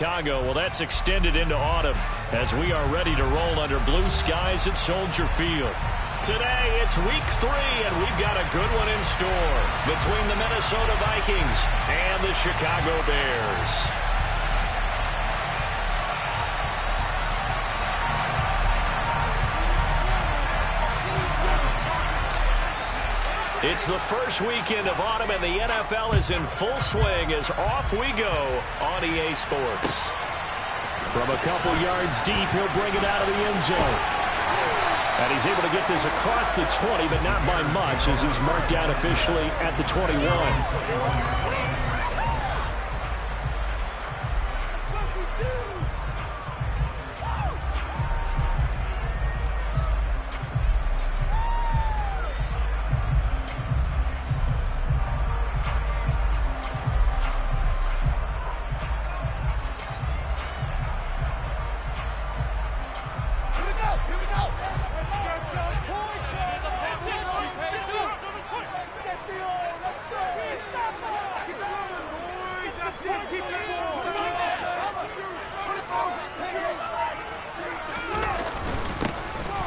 Chicago. Well, that's extended into autumn as we are ready to roll under blue skies at Soldier Field. Today, it's week 3, and we've got a good one in store between the Minnesota Vikings and the Chicago Bears. It's the first weekend of autumn, and the NFL is in full swing as off we go on EA Sports. From a couple yards deep, he'll bring it out of the end zone. And he's able to get this across the 20, but not by much as he's marked down officially at the 21.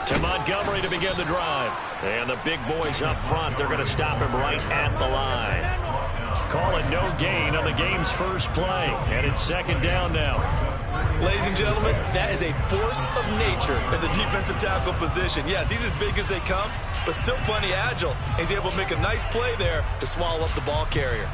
To Montgomery to begin the drive. And the big boys up front, they're going to stop him right at the line. Call it no gain on the game's first play. And it's second down now. Ladies and gentlemen, that is a force of nature at the defensive tackle position. Yes, he's as big as they come, but still plenty agile. He's able to make a nice play there to swallow up the ball carrier.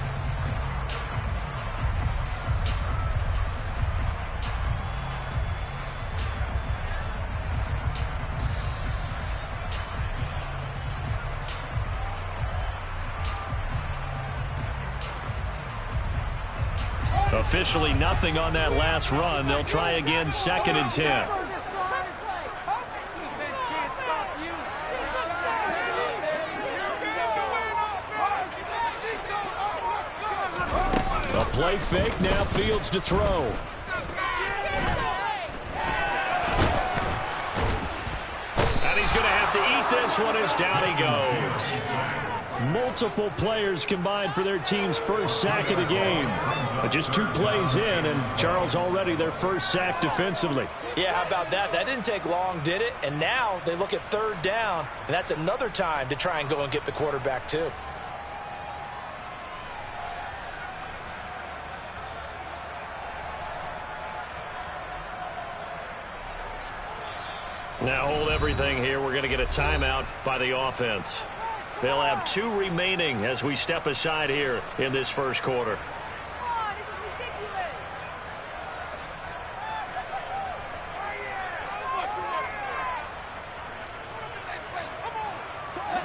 Officially nothing on that last run. They'll try again, second and 10. A play fake, now Fields to throw. And he's going to have to eat this one as down he goes. Multiple players combined for their team's first sack of the game. But just 2 plays in, and Charles already their first sack defensively. Yeah, how about that? That didn't take long, did it? And now they look at third down, and that's another time to try and go and get the quarterback too. Now hold everything here. We're going to get a timeout by the offense. They'll have 2 remaining as we step aside here in this first quarter. Oh, this is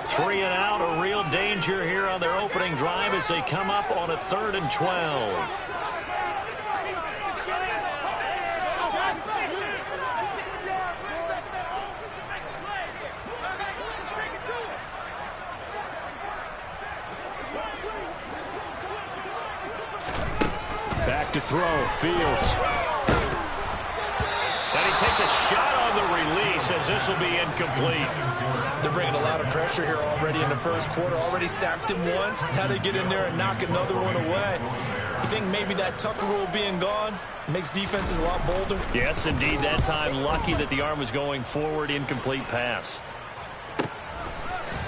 ridiculous. 3 and out, a real danger here on their opening drive as they come up on a 3rd and 12. Back to throw, Fields. And he takes a shot on the release as this will be incomplete. They're bringing a lot of pressure here already in the first quarter. Already sacked him once. Now they get in there and knock another one away. You think maybe that Tucker rule being gone makes defenses a lot bolder? Yes, indeed. That time lucky that the arm was going forward. Incomplete pass.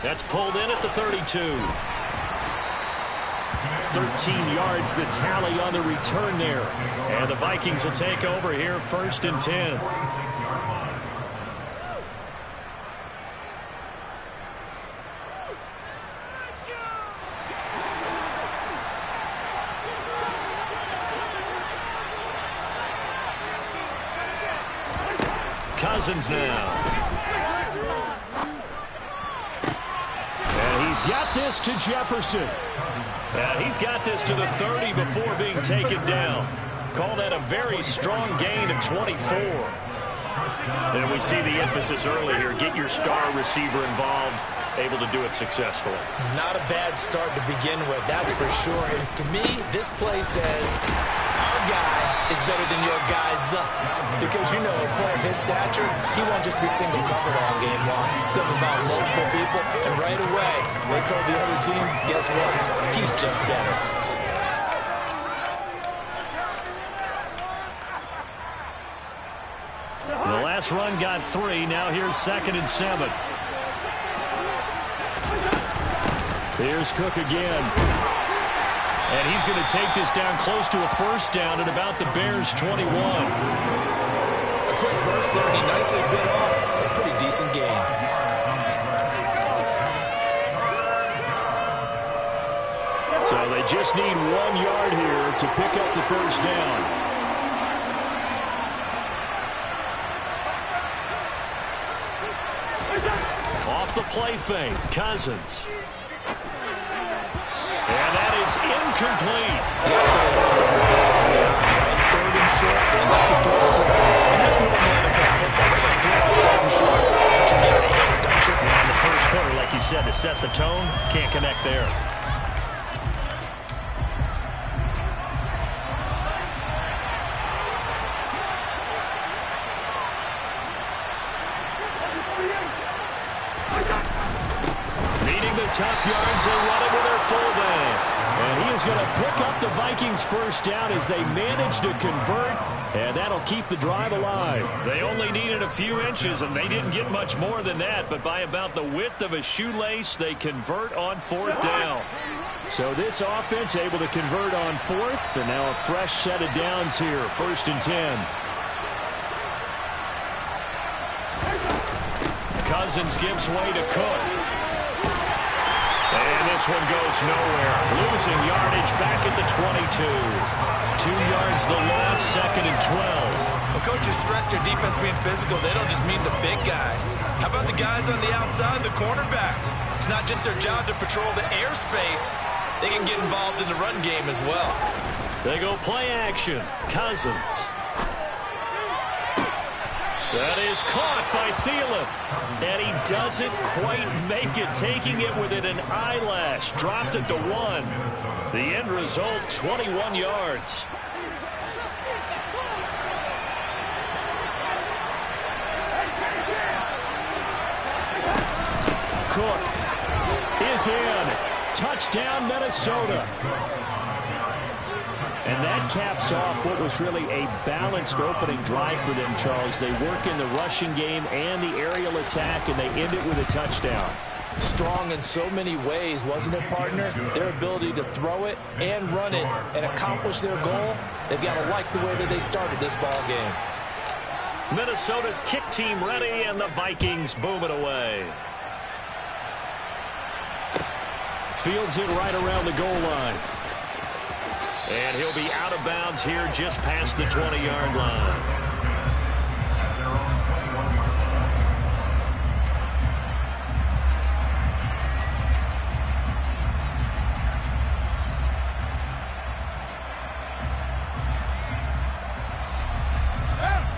That's pulled in at the 32. 13 yards the tally on the return there. And the Vikings will take over here, 1st and 10. Cousins now. And he's got this to Jefferson. And he's got this to the 30 before being taken down. Call that a very strong gain of 24. And we see the emphasis early here. Get your star receiver involved. Able to do it successfully. Not a bad start to begin with, that's for sure. And to me, this play says our guy is better than your guy's. Because, you know, a player of his stature, he won't just be single covered all game long. It's going to involve multiple people. And right away, they told the other team, guess what? He's just better. Last run got 3. Now here's 2nd and 7. Here's Cook again. And he's going to take this down close to a first down at about the Bears' 21. A quick burst there, and he nicely bit off a pretty decent gain. So they just need 1 yard here to pick up the first down. Off the play fake, Cousins. And that is incomplete. He absolutely had to hold this early on, right? 3rd and short, they let the throw for it. And that's normal NFL football. They're going to throw it 3rd and short, but you got to hit it, don't you? And the first quarter, like you said, to set the tone, can't connect there. Tough yards, they run it with their fullback. And he is going to pick up the Vikings first down as they manage to convert, and that'll keep the drive alive. They only needed a few inches, and they didn't get much more than that, but by about the width of a shoelace, they convert on 4th down. So this offense able to convert on 4th, and now a fresh set of downs here, 1st and 10. Cousins gives way to Cook. And this one goes nowhere. Losing yardage back at the 22. 2 yards the loss, 2nd and 12. Well, coaches stress their defense being physical. They don't just mean the big guys. How about the guys on the outside, the cornerbacks? It's not just their job to patrol the airspace. They can get involved in the run game as well. They go play action. Cousins. That is caught by Thielen. And he doesn't quite make it, taking it within an eyelash. Dropped at the 1. The end result, 21 yards. Cook is in. Touchdown, Minnesota. And that caps off what was really a balanced opening drive for them, Charles. They work in the rushing game and the aerial attack, and they end it with a touchdown. Strong in so many ways, wasn't it, partner? Their ability to throw it and run it and accomplish their goal, they've got to like the way that they started this ball game. Minnesota's kick team ready, and the Vikings boom it away. Fields it right around the goal line. And he'll be out of bounds here just past the 20-yard line.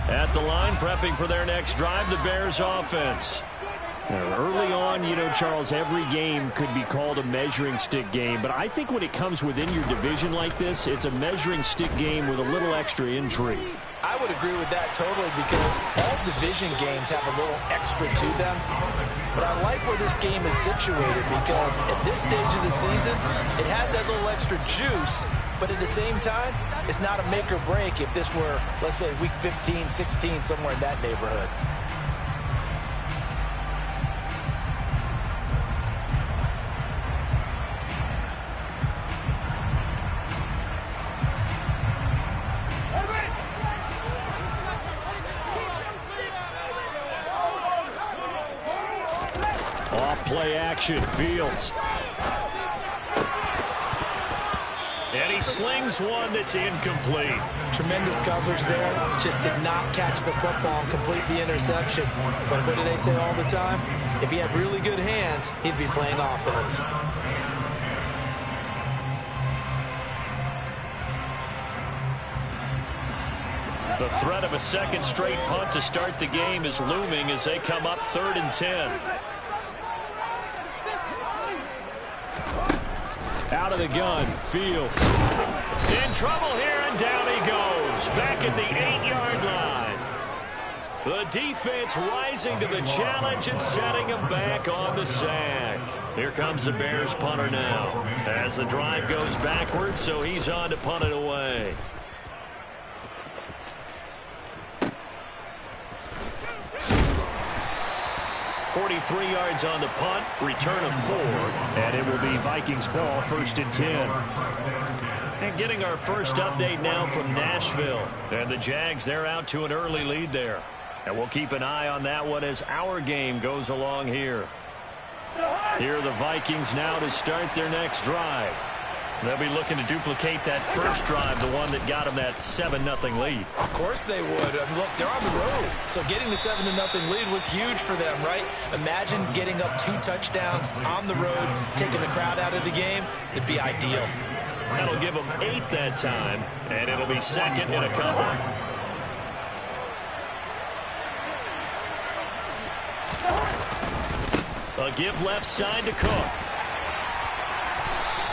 At the line, prepping for their next drive, the Bears offense. Early on, you know, Charles, every game could be called a measuring stick game. But I think when it comes within your division like this, it's a measuring stick game with a little extra intrigue. I would agree with that totally, because all division games have a little extra to them. But I like where this game is situated, because at this stage of the season, it has that little extra juice. But at the same time, it's not a make or break if this were, let's say, week 15, 16, somewhere in that neighborhood. Play action, Fields. And he slings one that's incomplete. Tremendous coverage there. Just did not catch the football and complete the interception. But what do they say all the time? If he had really good hands, he'd be playing offense. The threat of a second straight punt to start the game is looming as they come up 3rd and 10. Out of the gun, Fields. In trouble here, and down he goes. Back at the 8-yard line. The defense rising to the challenge and setting him back on the sack. Here comes the Bears punter now. As the drive goes backwards, so he's on to punt it away. 43 yards on the punt, return of 4, and it will be Vikings ball, 1st and 10. And getting our first update now from Nashville. And the Jags, they're out to an early lead there. And we'll keep an eye on that one as our game goes along here. Here are the Vikings now to start their next drive. They'll be looking to duplicate that first drive, the one that got them that 7-0 lead. Of course they would. Look, they're on the road. So getting the 7-0 lead was huge for them, right? Imagine getting up 2 touchdowns on the road, taking the crowd out of the game. It'd be ideal. That'll give them 8 that time, and it'll be 2nd and a couple. A give left side to Cook.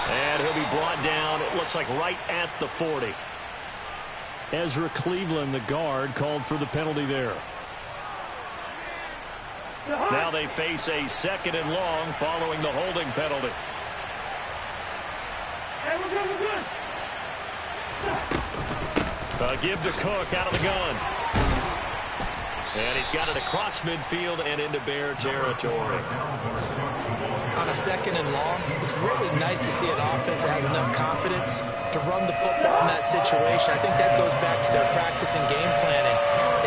And he'll be brought down, it looks like right at the 40. Ezra Cleveland, the guard, called for the penalty there. Now they face a 2nd and long following the holding penalty. A give to Cook out of the gun. And he's got it across midfield and into Bear territory. On a 2nd and long, it's really nice to see an offense that has enough confidence to run the football in that situation. I think that goes back to their practice and game planning.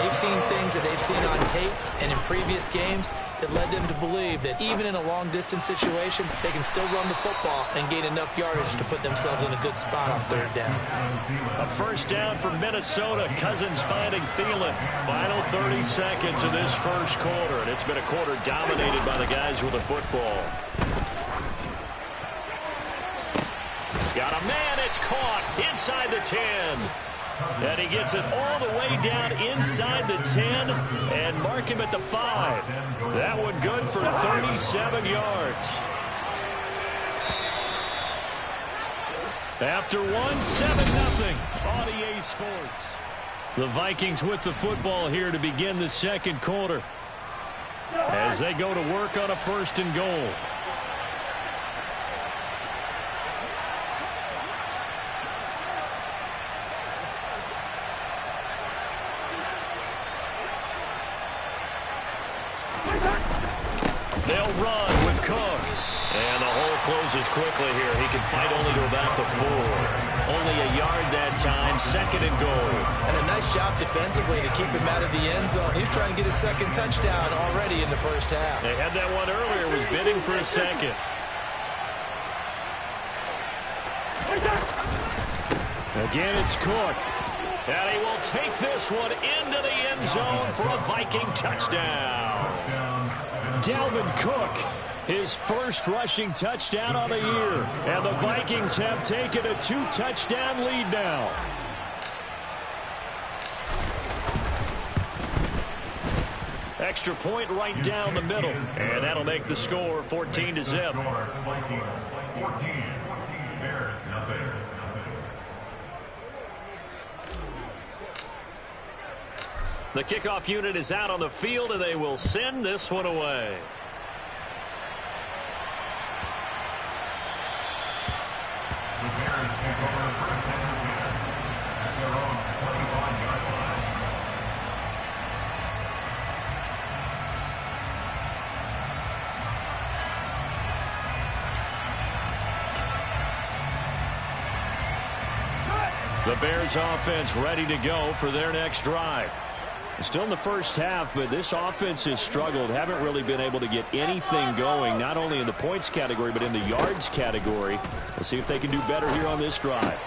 They've seen things that they've seen on tape and in previous games that led them to believe that even in a long-distance situation, they can still run the football and gain enough yardage to put themselves in a good spot on 3rd down. A first down for Minnesota. Cousins finding Thielen. Final 30 seconds of this first quarter, and it's been a quarter dominated by the guys with the football. Got a man, it's caught inside the 10. And he gets it all the way down inside the 10 and mark him at the 5. That one good for 37 yards. After 7-0 on EA Sports. The Vikings with the football here to begin the 2nd quarter as they go to work on a 1st and goal. They'll run with Cook. And the hole closes quickly here. He can fight only to about the 4. Only a yard that time, 2nd and goal. And a nice job defensively to keep him out of the end zone. He's trying to get his 2nd touchdown already in the first half. They had that one earlier, was bidding for a 2nd. Again, it's Cook. And he will take this one into the end zone for a Viking touchdown. Dalvin Cook, his first rushing touchdown on the year. And the Vikings have taken a 2-touchdown lead now. Extra point right down the middle. And that'll make the score 14-0. The kickoff unit is out on the field, and they will send this one away. The Bears offense ready to go for their next drive. Still in the first half, but this offense has struggled. Haven't really been able to get anything going, not only in the points category, but in the yards category. We'll see if they can do better here on this drive.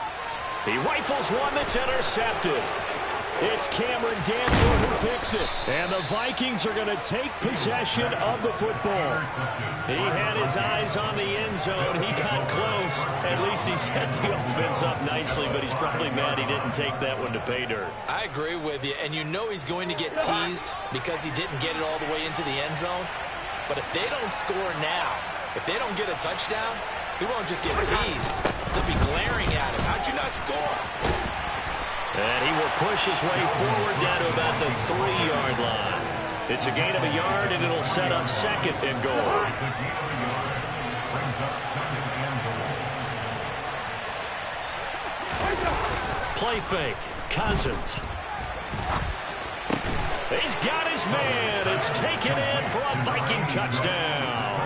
He rifles one that's intercepted. It's Cameron Dantzler who picks it. And the Vikings are going to take possession of the football. He had his eyes on the end zone. He got close. At least he set the offense up nicely, but he's probably mad he didn't take that one to pay dirt. I agree with you, and you know he's going to get teased because he didn't get it all the way into the end zone. But if they don't score now, if they don't get a touchdown, he won't just get teased. They'll be glaring at him. How'd you not score? And he will push his way forward down to about the 3-yard line. It's a gain of a yard, and it'll set up 2nd and goal. Play fake. Cousins. He's got his man. It's It's taken in for a Viking touchdown.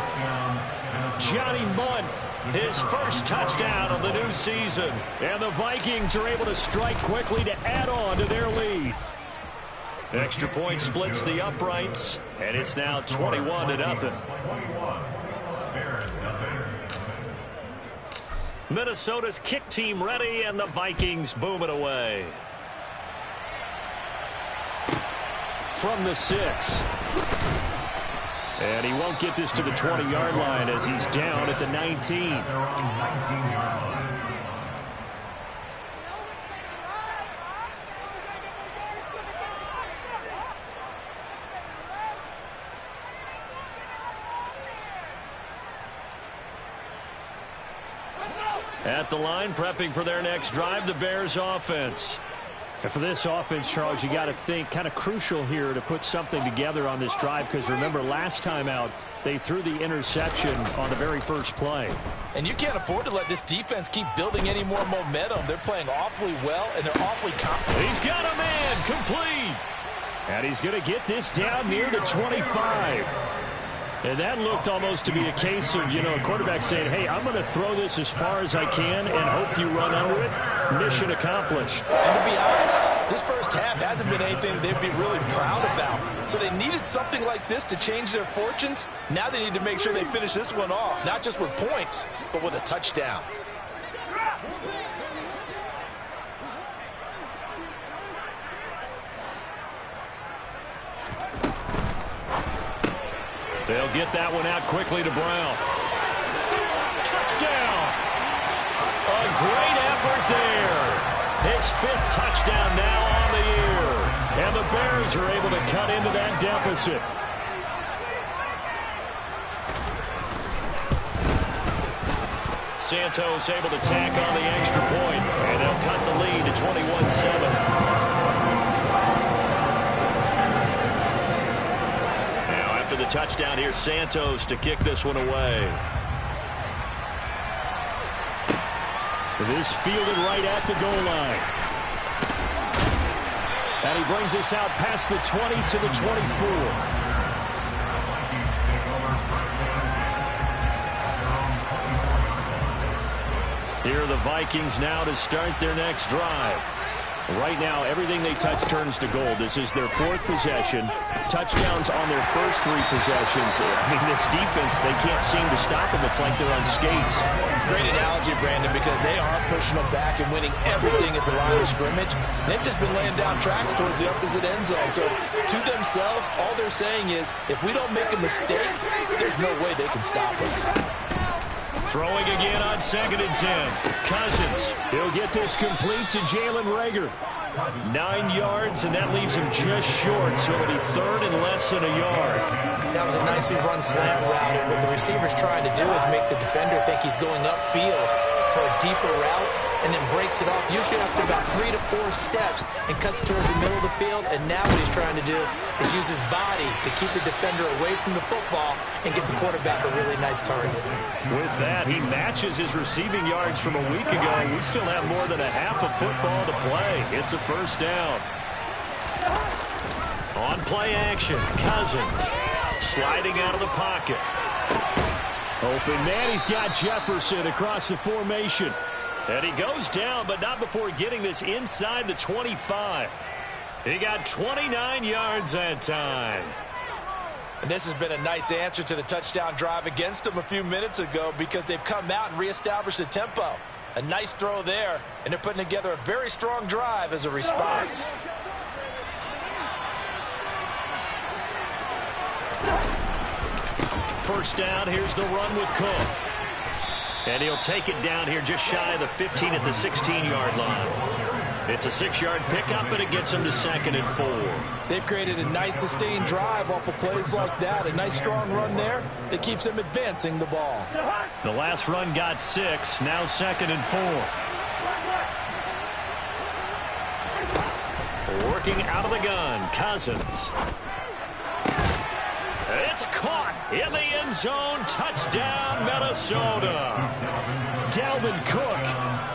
Johnny Mundt, his first touchdown of the new season. And the Vikings are able to strike quickly to add on to their lead. Extra point splits the uprights, and it's now 21-0. Minnesota's kick team ready, and the Vikings boom it away. From the 6. And he won't get this to the 20-yard line as he's down at the 19. At the line, prepping for their next drive, the Bears offense. And for this offense, Charles, you got to think kind of crucial here to put something together on this drive, because remember last time out they threw the interception on the very first play. And you can't afford to let this defense keep building any more momentum. They're playing awfully well, and they're awfully confident. He's got a man complete. And he's going to get this down near the 25. And that looked almost to be a case of, a quarterback saying, hey, I'm going to throw this as far as I can and hope you run under it. Mission accomplished. And to be honest, this first half hasn't been anything they'd be really proud about. So they needed something like this to change their fortunes. Now they need to make sure they finish this one off, not just with points, but with a touchdown. They'll get that one out quickly to Brown. Touchdown! A great effort there. His 5th touchdown now on the year. And the Bears are able to cut into that deficit. Santos able to tack on the extra point. And they'll cut the lead to 21-7. The touchdown here, Santos to kick this one away. This fielded right at the goal line. And he brings us out past the 20 to the 24. Here are the Vikings now to start their next drive. Right now, everything they touch turns to gold. This is their 4th possession. Touchdowns on their first 3 possessions. I mean, this defense, they can't seem to stop them. It's like they're on skates. Great analogy, Brandon, because they are pushing them back and winning everything at the line of scrimmage. They've just been laying down tracks towards the opposite end zone. So, to themselves, all they're saying is, if we don't make a mistake, there's no way they can stop us. Throwing again on 2nd and 10. Cousins. He'll get this complete to Jalen Reagor. 9 yards, and that leaves him just short, so it'll be 3rd and less than a yard. That was a nicely run slant route, and what the receiver's trying to do is make the defender think he's going upfield for a deeper route, and then breaks it off, usually after about 3 to 4 steps, and cuts towards the middle of the field. And now what he's trying to do is use his body to keep the defender away from the football and get the quarterback a really nice target. With that, he matches his receiving yards from a week ago. We still have more than a half of football to play. It's a 1st down. On play action, Cousins sliding out of the pocket. Open man, he's got Jefferson across the formation. And he goes down, but not before getting this inside the 25. He got 29 yards that time. And this has been a nice answer to the touchdown drive against them a few minutes ago, because they've come out and reestablished the tempo. A nice throw there, and they're putting together a very strong drive as a response. First down, here's the run with Cook. And he'll take it down here just shy of the 15 at the 16-yard line. It's a 6-yard pickup, and it gets him to 2nd and 4. They've created a nice sustained drive off of plays like that. A nice strong run there that keeps them advancing the ball. The last run got 6, now 2nd and 4. Working out of the gun, Cousins. It's caught in the end zone. Touchdown, Minnesota. Dalvin Cook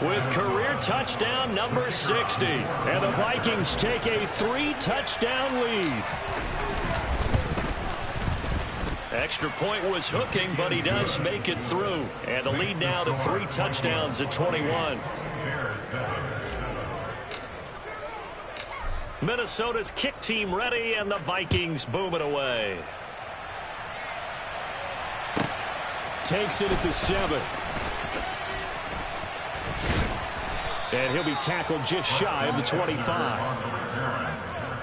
with career touchdown number 60. And the Vikings take a 3-touchdown lead. Extra point was hooking, but he does make it through. And the lead now to 3 touchdowns at 21. Minnesota's kick team ready, and the Vikings boom it away. Takes it at the 7. And he'll be tackled just shy of the 25.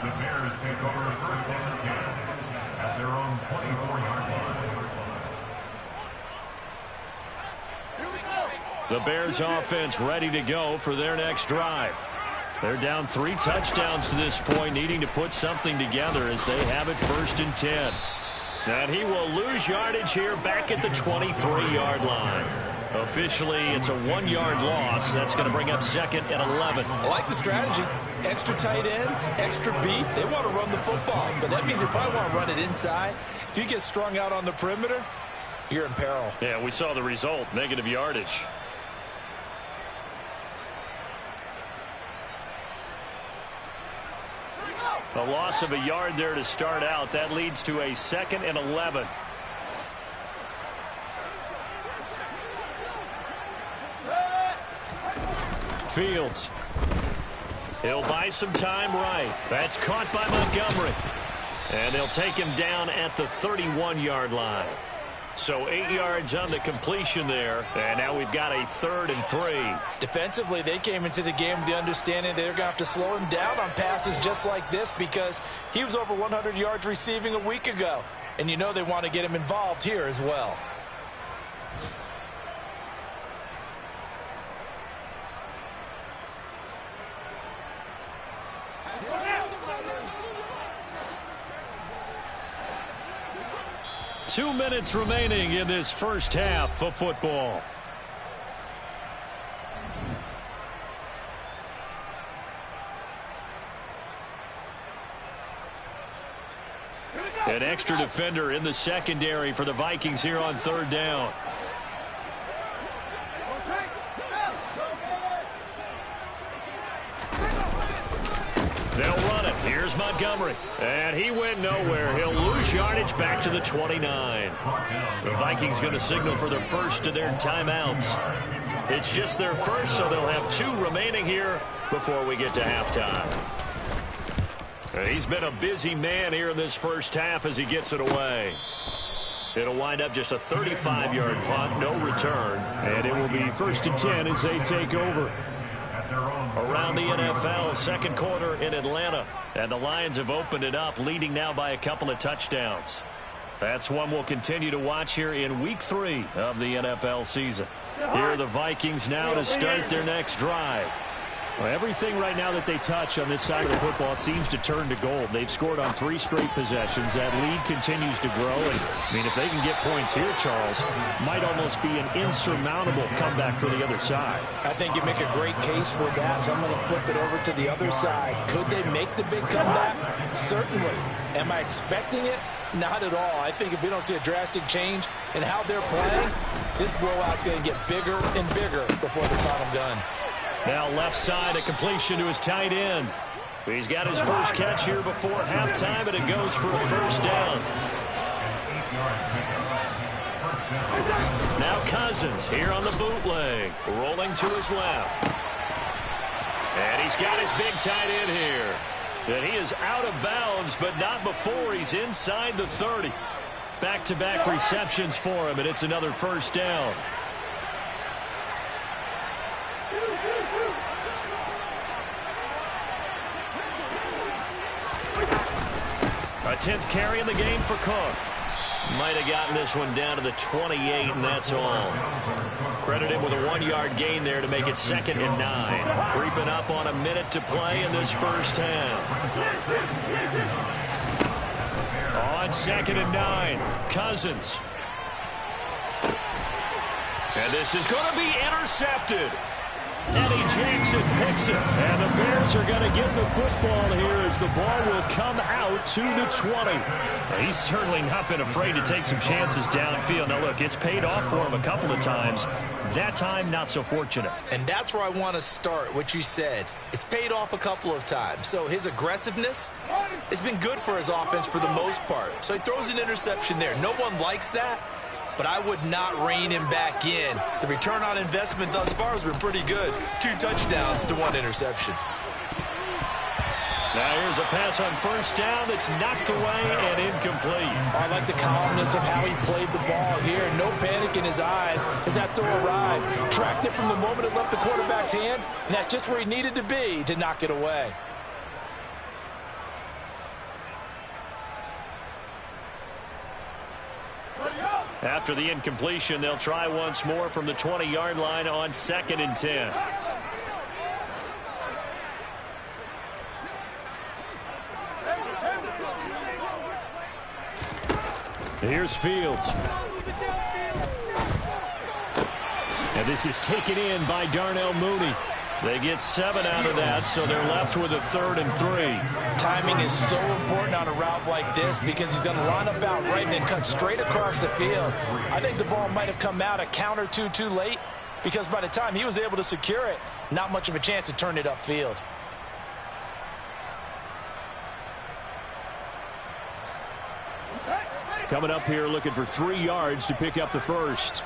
The Bears take over first and 10 at their own 24-yard line. The Bears offense ready to go for their next drive. They're down 3 touchdowns to this point, needing to put something together as they have it 1st and 10. And he will lose yardage here back at the 23-yard line. Officially, it's a 1-yard loss. That's going to bring up 2nd and 11. I like the strategy. Extra tight ends, extra beef. They want to run the football, but that means they probably want to run it inside. If you get strung out on the perimeter, you're in peril. Yeah, we saw the result, negative yardage. A loss of a yard there to start out. That leads to a 2nd and 11. Fields. He'll buy some time right. That's caught by Montgomery. And they'll take him down at the 31-yard line. So 8 yards on the completion there. And now we've got a 3rd and 3. Defensively, they came into the game with the understanding they're going to have to slow him down on passes just like this because he was over 100 yards receiving a week ago. And you know they want to get him involved here as well. Two minutes remaining in this first half of football. An extra defender in the secondary for the Vikings here on 3rd down. They'll run it. Here's Montgomery. And he went nowhere. He'll lose yardage back to the 29. The Vikings going to signal for their first of their timeouts. It's just their first, so they'll have 2 remaining here before we get to halftime. He's been a busy man here in this first half as he gets it away. It'll wind up just a 35-yard punt, no return. And it will be 1st and 10 as they take over. Around the NFL, 2nd quarter in Atlanta. And the Lions have opened it up, leading now by a couple of touchdowns. That's one we'll continue to watch here in Week 3 of the NFL season. Here are the Vikings now to start their next drive. Well, everything right now that they touch on this side of the football, it seems to turn to gold. They've scored on 3 straight possessions. That lead continues to grow. And, I mean, if they can get points here, Charles, might almost be an insurmountable comeback for the other side. I think you make a great case for that, so I'm going to flip it over to the other side. Could they make the big comeback? Certainly. Am I expecting it? Not at all. I think if we don't see a drastic change in how they're playing, this blowout's going to get bigger and bigger before the final gun. Now left side, a completion to his tight end. He's got his first catch here before halftime, and it goes for a 1st down. Now Cousins here on the bootleg, rolling to his left. And he's got his big tight end here. And he is out of bounds, but not before he's inside the 30. Back-to-back receptions for him, and it's another 1st down. A 10th carry in the game for Cook. Might have gotten this one down to the 28, and that's all. Credit him with a 1-yard gain there to make it 2nd and 9. Creeping up on a minute to play in this first half. On 2nd and 9, Cousins. And this is going to be intercepted. Eddie Jackson picks it. And the Bears are going to get the football here as the ball will come out to the 20. He's certainly not been afraid to take some chances downfield. Now, look, it's paid off for him a couple of times. That time, not so fortunate. And that's where I want to start, what you said. It's paid off a couple of times. So his aggressiveness has been good for his offense for the most part. So he throws an interception there. No one likes that, but I would not rein him back in. The return on investment thus far has been pretty good. 2 touchdowns to 1 interception. Now here's a pass on first down that's knocked away and incomplete. I like the calmness of how he played the ball here. No panic in his eyes as that throw arrived. Tracked it from the moment it left the quarterback's hand, and that's just where he needed to be to knock it away. After the incompletion, they'll try once more from the 20-yard line on 2nd and 10. Here's Fields. And this is taken in by Darnell Mooney. They get 7 out of that, so they're left with a 3rd and 3. Timing is so important on a route like this because he's going to line up out right and then cut straight across the field. I think the ball might have come out a count or two too late because by the time he was able to secure it, not much of a chance to turn it upfield. Coming up here looking for 3 yards to pick up the first.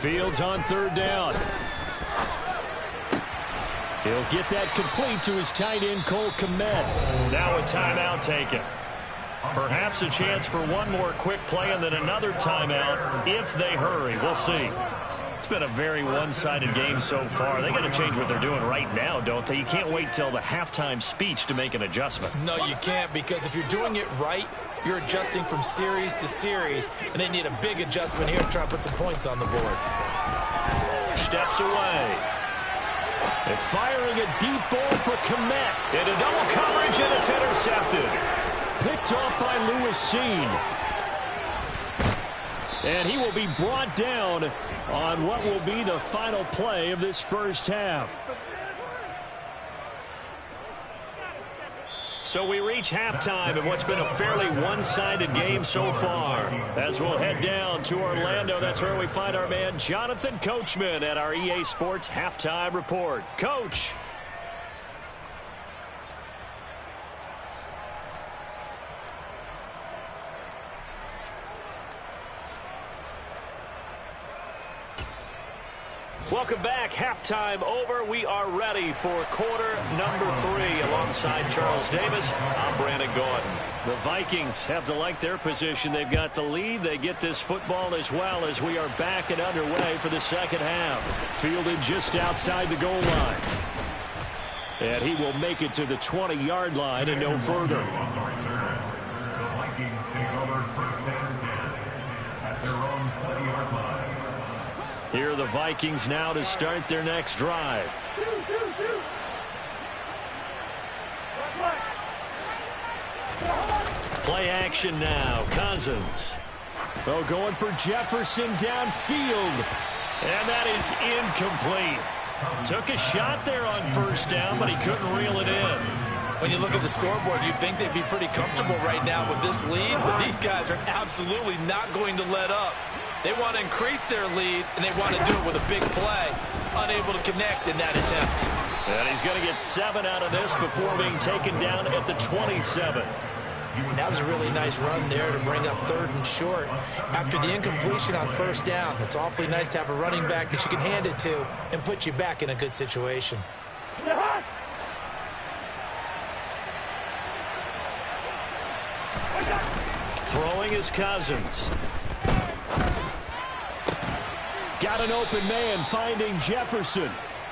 Fields on 3rd down. He'll get that complete to his tight end, Cole Kmet. Now a timeout taken. Perhaps a chance for one more quick play and then another timeout if they hurry. We'll see. It's been a very one-sided game so far. They got to change what they're doing right now, don't they? You can't wait till the halftime speech to make an adjustment. No, you can't, because if you're doing it right, you're adjusting from series to series, and they need a big adjustment here to try and put some points on the board. Steps away. They're firing a deep ball for Kmet. Into double coverage, and it's intercepted. Picked off by Lewis Cine. And he will be brought down on what will be the final play of this first half. So we reach halftime in what's been a fairly one-sided game so far. As we'll head down to Orlando, that's where we find our man Jonathan Coachman at our EA Sports Halftime Report. Coach. Welcome back. Halftime over. We are ready for quarter number 3. Alongside Charles Davis, I'm Brandon Gordon. The Vikings have to like their position. They've got the lead. They get this football as well as we are back and underway for the second half. Fielded just outside the goal line. And he will make it to the 20-yard line and no further. The Vikings take over 1st and 10 at their own 20-yard line. Here are the Vikings now to start their next drive. Play action now. Cousins. Oh, going for Jefferson downfield. And that is incomplete. Took a shot there on first down, but he couldn't reel it in. When you look at the scoreboard, you'd think they'd be pretty comfortable right now with this lead, but these guys are absolutely not going to let up. They want to increase their lead, and they want to do it with a big play. Unable to connect in that attempt. And he's going to get 7 out of this before being taken down at the 27. That was a really nice run there to bring up 3rd and short. After the incompletion on first down, it's awfully nice to have a running back that you can hand it to and put you back in a good situation. Throwing is Cousins. Got an open man finding Jefferson.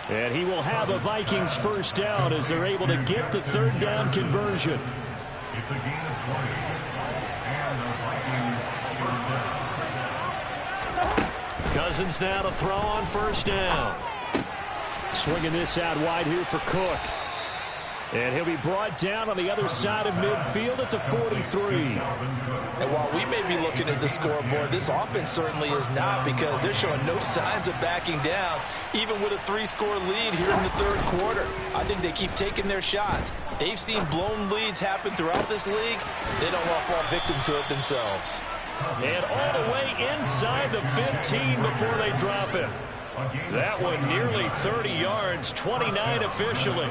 And he will have a Vikings first down as they're able to get the 3rd down conversion. It's a gain of 20. And the Vikings first down. Cousins now to throw on first down. Swinging this out wide here for Cook. And he'll be brought down on the other side of midfield at the 43. And while we may be looking at the scoreboard, this offense certainly is not, because they're showing no signs of backing down, even with a 3-score lead here in the third quarter. I think they keep taking their shots. They've seen blown leads happen throughout this league. They don't want to fall victim to it themselves. And all the way inside the 15 before they drop him. That one nearly 30 yards, 29 officially.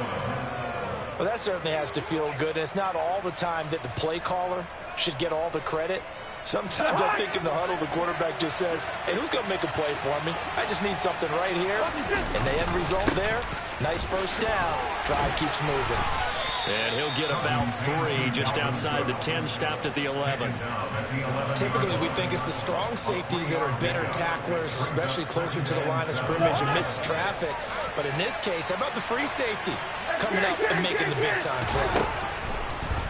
Well, that certainly has to feel good. And it's not all the time that the play caller should get all the credit. Sometimes I think in the huddle, the quarterback just says, hey, who's going to make a play for me? I just need something right here. And the end result there, nice first down. Drive keeps moving. And he'll get about 3 just outside the 10, stopped at the 11. Typically, we think it's the strong safeties that are better tacklers, especially closer to the line of scrimmage amidst traffic. But in this case, how about the free safety coming up and making the big-time play?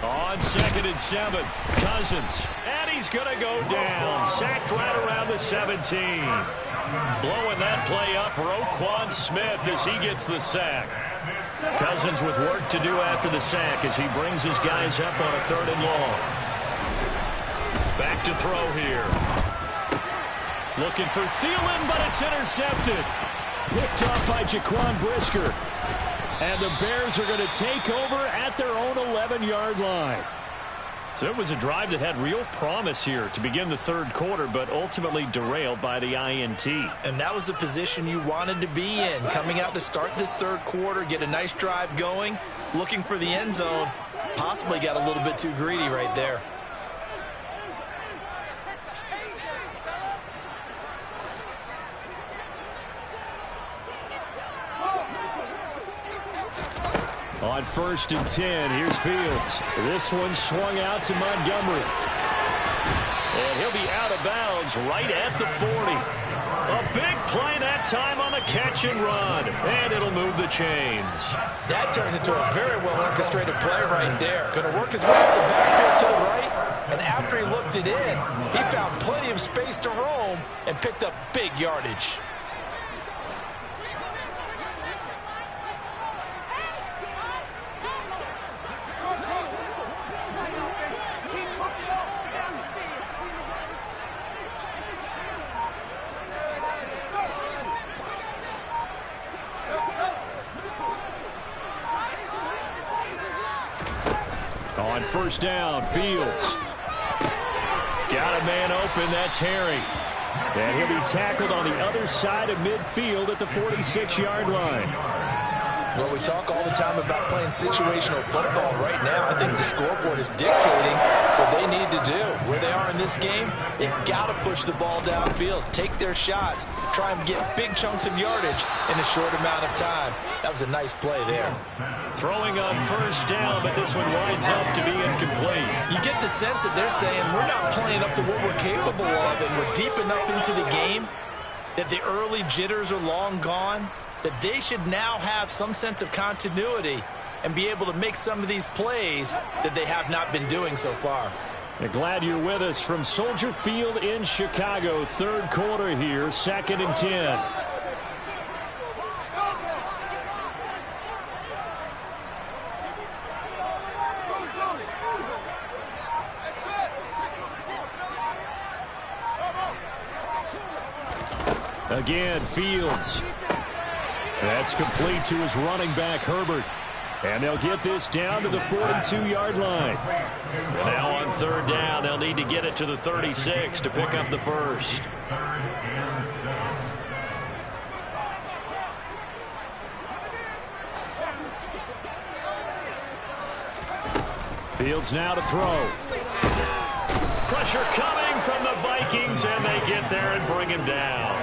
On 2nd and 7, Cousins. And he's going to go down. Sacked right around the 17. Blowing that play up, Roquan Smith as he gets the sack. Cousins with work to do after the sack as he brings his guys up on a 3rd and long. Back to throw here. Looking for Thielen, but it's intercepted. Picked off by Jaquan Brisker. And the Bears are going to take over at their own 11-yard line. So it was a drive that had real promise here to begin the third quarter, but ultimately derailed by the INT. And that was the position you wanted to be in, coming out to start this third quarter, get a nice drive going, looking for the end zone. Possibly got a little bit too greedy right there. On 1st and 10, here's Fields. This one swung out to Montgomery. And he'll be out of bounds right at the 40. A big play that time on the catch and run. And it'll move the chains. That turned into a very well orchestrated play right there. Going to work his way out the backfield to the right. And after he looked it in, he found plenty of space to roam and picked up big yardage. On 1st down, Fields. Got a man open, that's Harry. And he'll be tackled on the other side of midfield at the 46-yard line. Well, we talk all the time about playing situational football. Right now, I think the scoreboard is dictating what they need to do. Where they are in this game, they've got to push the ball downfield, take their shots, try and get big chunks of yardage in a short amount of time. That was a nice play there. Throwing on 1st down, but this one winds up to be incomplete. You get the sense that they're saying we're not playing up to what we're capable of, and we're deep enough into the game that the early jitters are long gone, that they should now have some sense of continuity and be able to make some of these plays that they have not been doing so far. And glad you're with us from Soldier Field in Chicago. Third quarter here, 2nd and 10. Again, Fields. That's complete to his running back, Herbert. And they'll get this down to the 42-yard line. And now on 3rd down, they'll need to get it to the 36 to pick up the first. Fields now to throw. Pressure coming from the Vikings, and they get there and bring him down.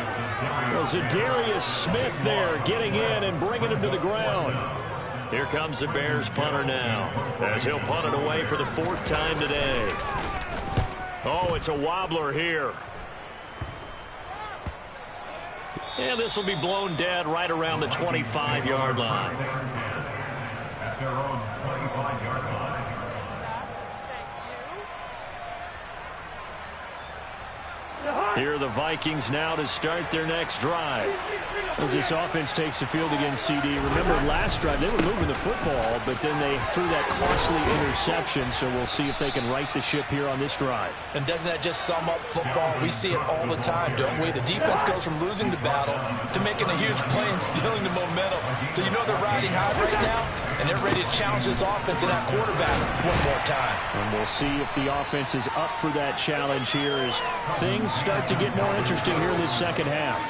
Well, Zadarius Smith there getting in and bringing him to the ground. Here comes the Bears punter now, as he'll punt it away for the 4th time today. Oh, it's a wobbler here. And this will be blown dead right around the 25-yard line. At their own 25-yard line. The Here are the Vikings now to start their next drive. As this offense takes the field against CD, remember last drive they were moving the football, but then they threw that costly interception, so we'll see if they can right the ship here on this drive. And doesn't that just sum up football? We see it all the time, don't we? The defense goes from losing the battle to making a huge play and stealing the momentum. So you know they're riding high right now, and they're ready to challenge this offense and that quarterback one more time. And we'll see if the offense is up for that challenge here as things start to get more interesting here in the second half.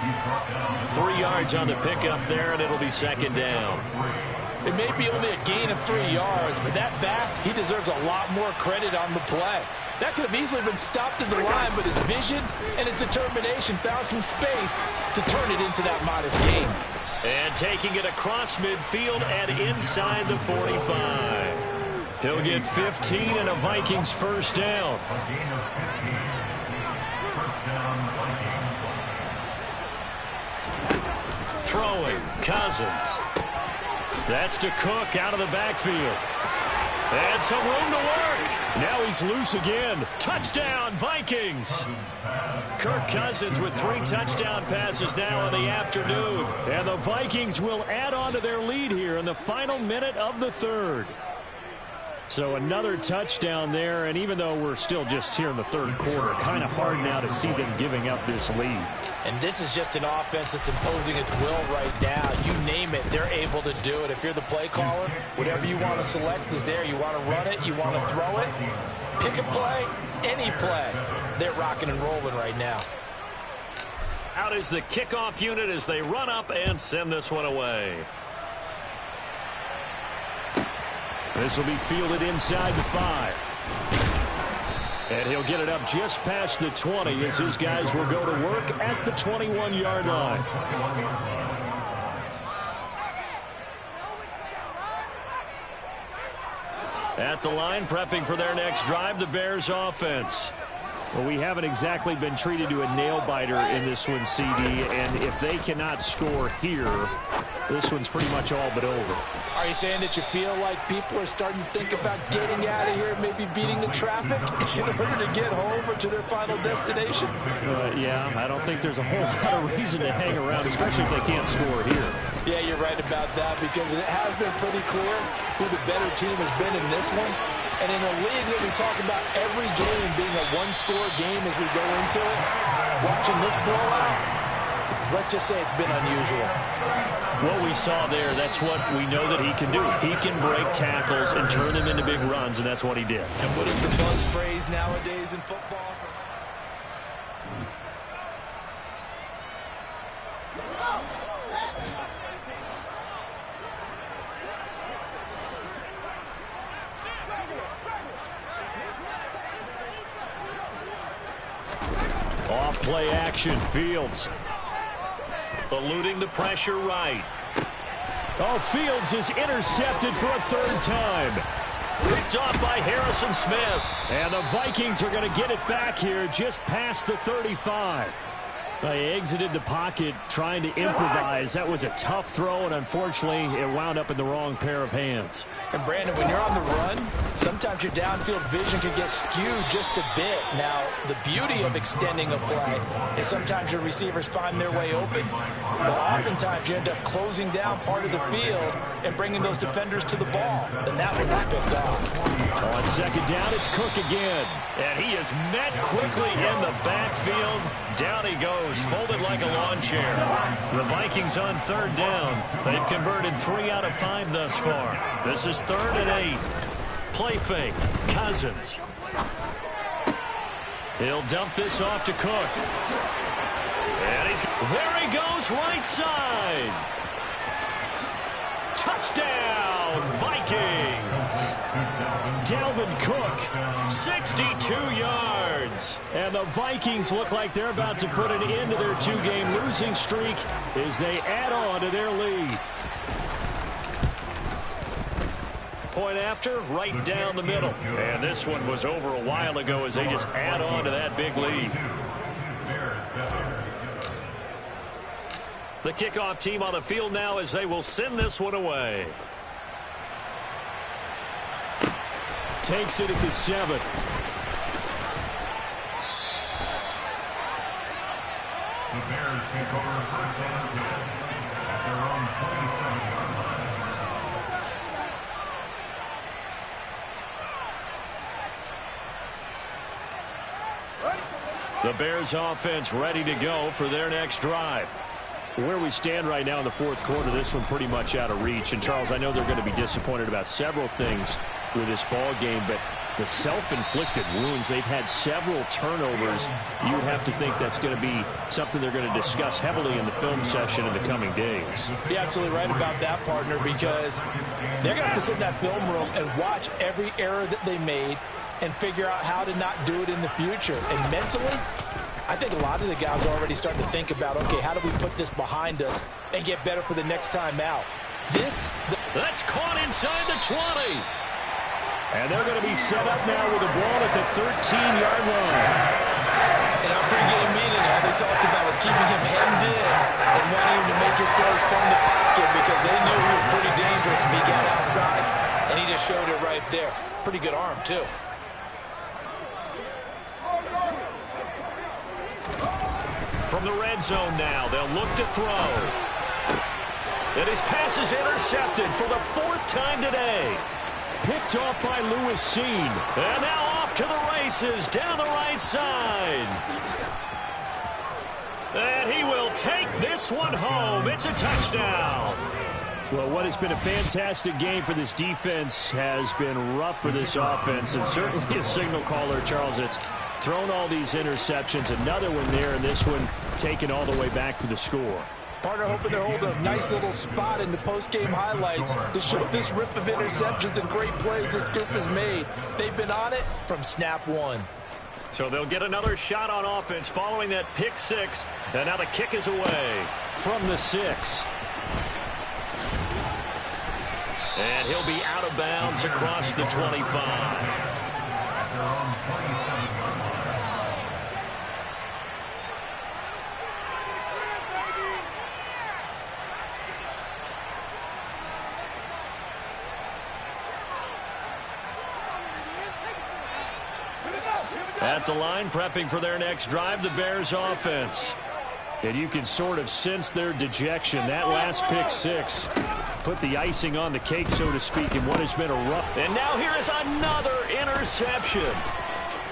3 yards on the pickup there, and it'll be second down. It may be only a gain of 3 yards, but that back, he deserves a lot more credit on the play. That could have easily been stopped at the line, but his vision and his determination found some space to turn it into that modest gain. And taking it across midfield and inside the 45. He'll get 15 and a Vikings first down. Throwing, Cousins. That's to Cook out of the backfield. And some room to work. Now he's loose again. Touchdown, Vikings. Kirk Cousins with 3 touchdown passes now in the afternoon. And the Vikings will add on to their lead here in the final minute of the third. So another touchdown there, and even though we're still just here in the third quarter, kind of hard now to see them giving up this lead. And this is just an offense that's imposing its will right now. You name it, they're able to do it. If you're the play caller, whatever you want to select is there. You want to run it, you want to throw it, pick a play, any play. They're rocking and rolling right now. Out is the kickoff unit as they run up and send this one away. This will be fielded inside the 5. And he'll get it up just past the 20 as his guys will go to work at the 21-yard line. At the line, prepping for their next drive, the Bears offense. Well, we haven't exactly been treated to a nail-biter in this one, CD, and if they cannot score here, this one's pretty much all but over. Are you saying that you feel like people are starting to think about getting out of here, maybe beating the traffic in order to get home or to their final destination? Yeah, I don't think there's a whole lot of reason to hang around, especially if they can't score here. Yeah, you're right about that because it has been pretty clear who the better team has been in this one. And in a league that we talk about every game being a one-score game as we go into it, watching this blowout, let's just say it's been unusual. What we saw there, that's what we know that he can do. He can break tackles and turn them into big runs, and that's what he did. And what is the buzz phrase nowadays in football? Off play action, Fields. Eluding the pressure right. Oh, Fields is intercepted for a third time. Picked off by Harrison Smith. And the Vikings are going to get it back here just past the 35. They exited the pocket trying to improvise. That was a tough throw, and unfortunately, it wound up in the wrong pair of hands. And Brandon, when you're on the run, sometimes your downfield vision can get skewed just a bit. Now, the beauty of extending a play is sometimes your receivers find their way open, but oftentimes you end up closing down part of the field and bringing those defenders to the ball. And that one was picked off. On second down, it's Cook again. And he is met quickly in the backfield. Down he goes, folded like a lawn chair. The Vikings on third down. They've converted 3 out of 5 thus far. This is 3rd and 8. Play fake. Cousins. He'll dump this off to Cook. And there he goes, right side. Touchdown, Vikings. Dalvin Cook, 62 yards. And the Vikings look like they're about to put an end to their 2-game losing streak as they add on to their lead. Point after, right down the middle. And this one was over a while ago as they just add on to that big lead. The kickoff team on the field now as they will send this one away. Takes it at the 7. The Bears take over first and 10 at their own 27-yard line. The Bears offense ready to go for their next drive. Where we stand right now in the fourth quarter, this one pretty much out of reach. And, Charles, I know they're going to be disappointed about several things with this ball game, but the self-inflicted wounds, they've had several turnovers. You would have to think that's going to be something they're going to discuss heavily in the film session in the coming days. You're absolutely right about that, partner, because they're going to have to sit in that film room and watch every error that they made and figure out how to not do it in the future. And mentally, I think a lot of the guys are already starting to think about, okay, how do we put this behind us and get better for the next time out? That's caught inside the 20. And they're going to be set up now with the ball at the 13-yard line. In our pregame meeting, all they talked about was keeping him hemmed in and wanting him to make his throws from the pocket because they knew he was pretty dangerous if he got outside, and he just showed it right there. Pretty good arm, too. From the red zone now, they'll look to throw. And his pass is intercepted for the fourth time today. Picked off by Lewis Cine. And now off to the races down the right side. And he will take this one home. It's a touchdown. Well, what has been a fantastic game for this defense has been rough for this offense, and certainly a signal caller, Charles, that's thrown all these interceptions. Another one there, and this one taken all the way back for the score. Partner hoping they're holding a nice little spot in the post-game highlights to show this rip of interceptions and great plays this group has made. They've been on it from snap one. So they'll get another shot on offense following that pick six, and now the kick is away. From the 6. And he'll be out of bounds across the 25. At their own 27-yard line. At the line, prepping for their next drive, the Bears offense. And you can sort of sense their dejection. That last pick six put the icing on the cake, so to speak, in what has been a rough. And now here is another interception.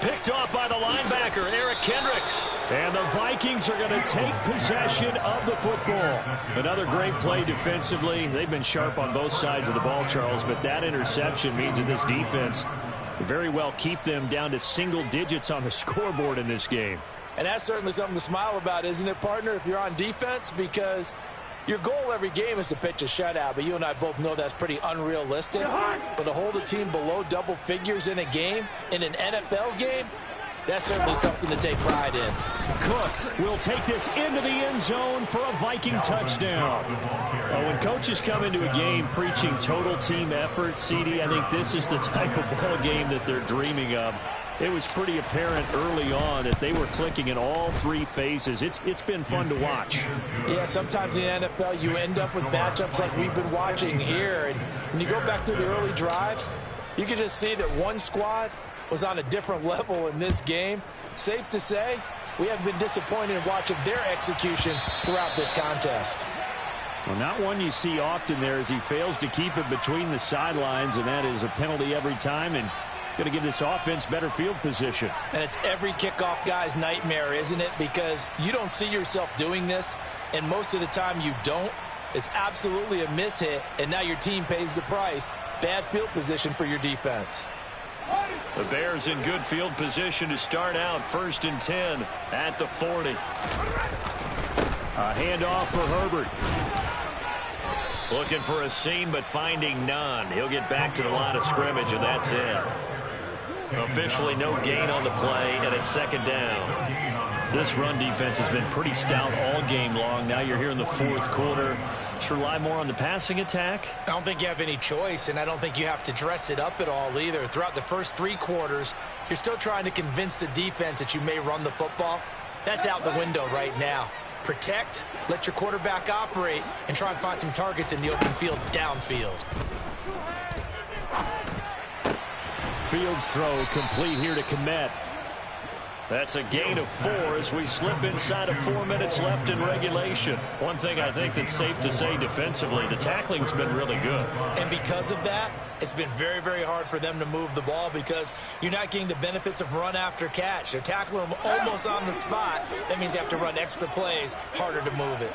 Picked off by the linebacker, Eric Kendricks. And the Vikings are going to take possession of the football. Another great play defensively. They've been sharp on both sides of the ball, Charles, but that interception means that this defense very well keep them down to single digits on the scoreboard in this game. And that's certainly something to smile about, isn't it, partner, if you're on defense? Because your goal every game is to pitch a shutout, but you and I both know that's pretty unrealistic. But to hold a team below double figures in a game, in an NFL game, that's certainly something to take pride in. Cook will take this into the end zone for a Viking touchdown. When coaches come into a game preaching total team effort, CD, I think this is the type of ball game that they're dreaming of. It was pretty apparent early on that they were clicking in all three phases. It's been fun to watch. Yeah, sometimes in the NFL you end up with matchups like we've been watching here. And when you go back through the early drives, you can just see that one squad was on a different level in this game. Safe to say, we have been disappointed in watching their execution throughout this contest. Well, not one you see often there as he fails to keep it between the sidelines, and that is a penalty every time, and going to give this offense better field position. And it's every kickoff guy's nightmare, isn't it? Because you don't see yourself doing this, and most of the time you don't. It's absolutely a mishit, and now your team pays the price. Bad field position for your defense. The Bears in good field position to start out 1st and 10 at the 40. A handoff for Herbert. Looking for a seam, but finding none. He'll get back to the line of scrimmage, and that's it. Officially no gain on the play, and it's 2nd down. This run defense has been pretty stout all game long. Now you're here in the 4th quarter. Just rely more on the passing attack. I don't think you have any choice, and I don't think you have to dress it up at all either. Throughout the first 3 quarters, you're still trying to convince the defense that you may run the football. That's out the window right now. Protect, let your quarterback operate, and try and find some targets in the open field downfield. Fields throw complete here to Kmet. That's a gain of 4 as we slip inside of 4 minutes left in regulation. One thing I think that's safe to say defensively, the tackling's been really good. And because of that, it's been very, very hard for them to move the ball because you're not getting the benefits of run after catch. They're tackling them almost on the spot. That means you have to run extra plays, harder to move it.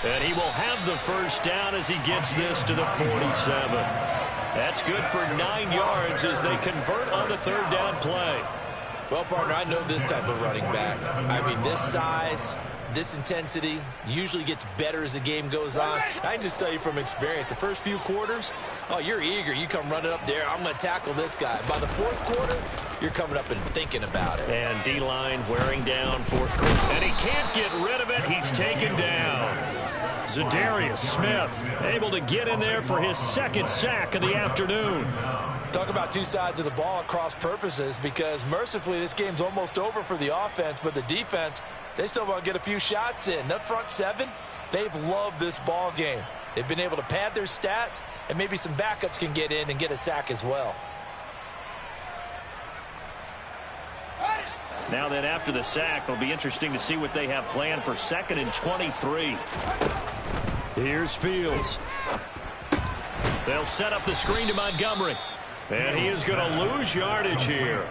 And he will have the first down as he gets this to the 47. That's good for 9 yards as they convert on the third down play. Well, partner, I know this type of running back. I mean, this size, this intensity usually gets better as the game goes on. I can just tell you from experience, the first few quarters, oh, you're eager. You come running up there, I'm going to tackle this guy. By the fourth quarter, you're coming up and thinking about it. And D-line wearing down fourth quarter. And he can't get rid of it. He's taken down. Za'Darius Smith able to get in there for his second sack of the afternoon. Talk about two sides of the ball at cross purposes because mercifully this game's almost over for the offense, but the defense, they still want to get a few shots in. That front seven, they've loved this ball game. They've been able to pad their stats, and maybe some backups can get in and get a sack as well. Now then, after the sack, it'll be interesting to see what they have planned for 2nd and 23. Here's Fields. They'll set up the screen to Montgomery. And he is going to lose yardage here.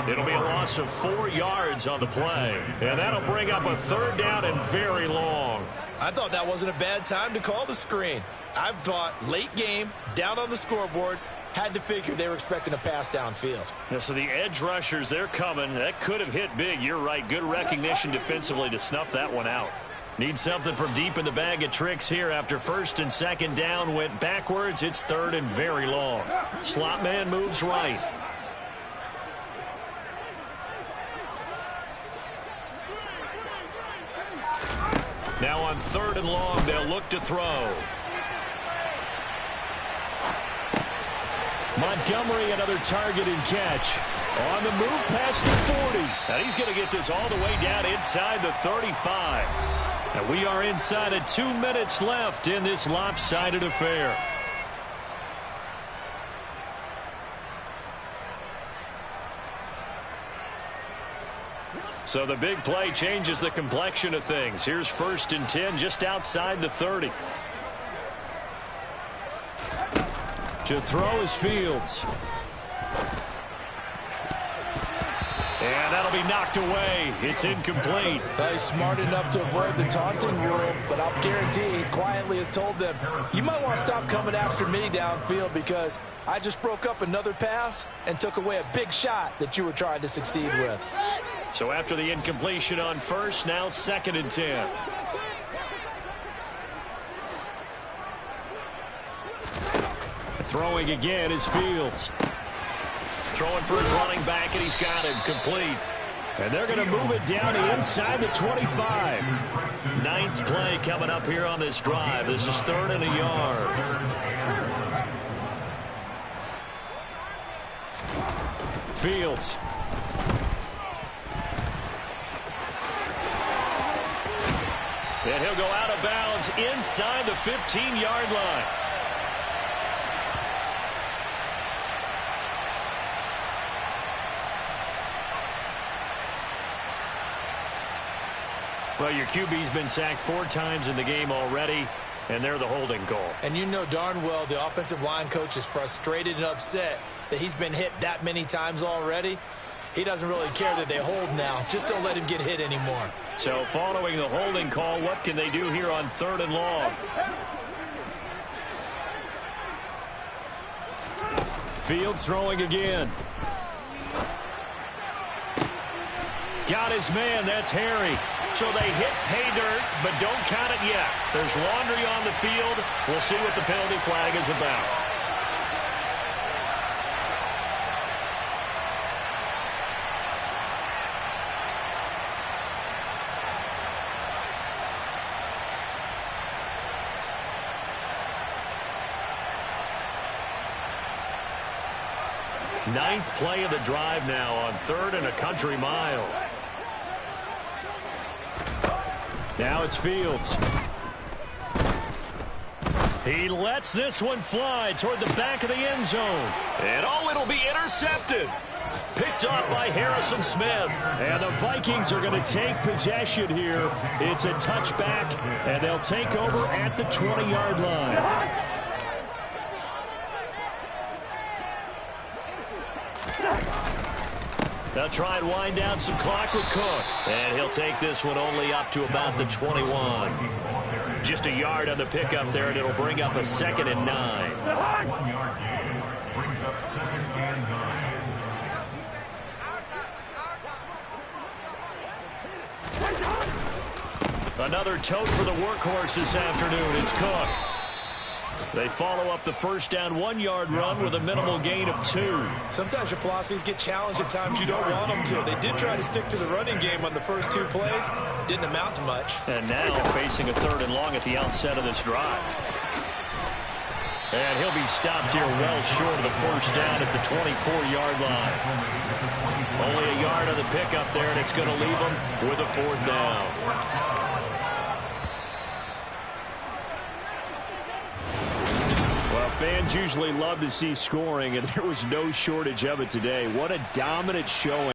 It'll be a loss of 4 yards on the play. And that'll bring up a third down and very long. I thought that wasn't a bad time to call the screen. I thought late game, down on the scoreboard, had to figure they were expecting a pass downfield. Yeah, so the edge rushers, they're coming. That could have hit big. You're right. Good recognition defensively to snuff that one out. Need something from deep in the bag of tricks here after 1st and 2nd down went backwards. It's 3rd and very long. Slot man moves right. Now on 3rd and long, they'll look to throw. Montgomery, another target and catch. On the move past the 40. And he's going to get this all the way down inside the 35. And we are inside of 2 minutes left in this lopsided affair. So the big play changes the complexion of things. Here's 1st and 10 just outside the 30. To throw is Fields. And that'll be knocked away. It's incomplete. He's smart enough to avoid the taunting rule, but I'll guarantee he quietly has told them, you might want to stop coming after me downfield because I just broke up another pass and took away a big shot that you were trying to succeed with. So after the incompletion on 1st, now 2nd and 10. Throwing again is Fields. Throwing for his running back, and he's got it complete. And they're going to move it down inside the 25. 9th play coming up here on this drive. This is 3rd and a yard. Fields. And he'll go out of bounds inside the 15-yard line. Well, your QB's been sacked 4 times in the game already, and they're the holding call. And you know darn well the offensive line coach is frustrated and upset that he's been hit that many times already. He doesn't really care that they hold now. Just don't let him get hit anymore. So following the holding call, what can they do here on 3rd and long? Fields throwing again. Got his man. That's Harry. So they hit pay dirt, but don't count it yet. There's laundry on the field. We'll see what the penalty flag is about. Ninth play of the drive now on 3rd and a country mile. Now it's Fields. He lets this one fly toward the back of the end zone. And it'll be intercepted. Picked off by Harrison Smith. And the Vikings are going to take possession here. It's a touchback, and they'll take over at the 20-yard line. They'll try and wind down some clock with Cook. And he'll take this one only up to about the 21. Just a yard on the pickup there, and it'll bring up a 2nd and 9. 1-yard gain brings up 2nd and 9. Another tote for the workhorse this afternoon. It's Cook. They follow up the first down 1-yard run with a minimal gain of 2. Sometimes your philosophies get challenged at times you don't want them to. They did try to stick to the running game on the first 2 plays. Didn't amount to much. And now facing a 3rd and long at the outset of this drive. And he'll be stopped here well short of the first down at the 24-yard line. Only a yard on the pickup there, and it's going to leave him with a 4th down. Well, fans usually love to see scoring, and there was no shortage of it today. What a dominant showing.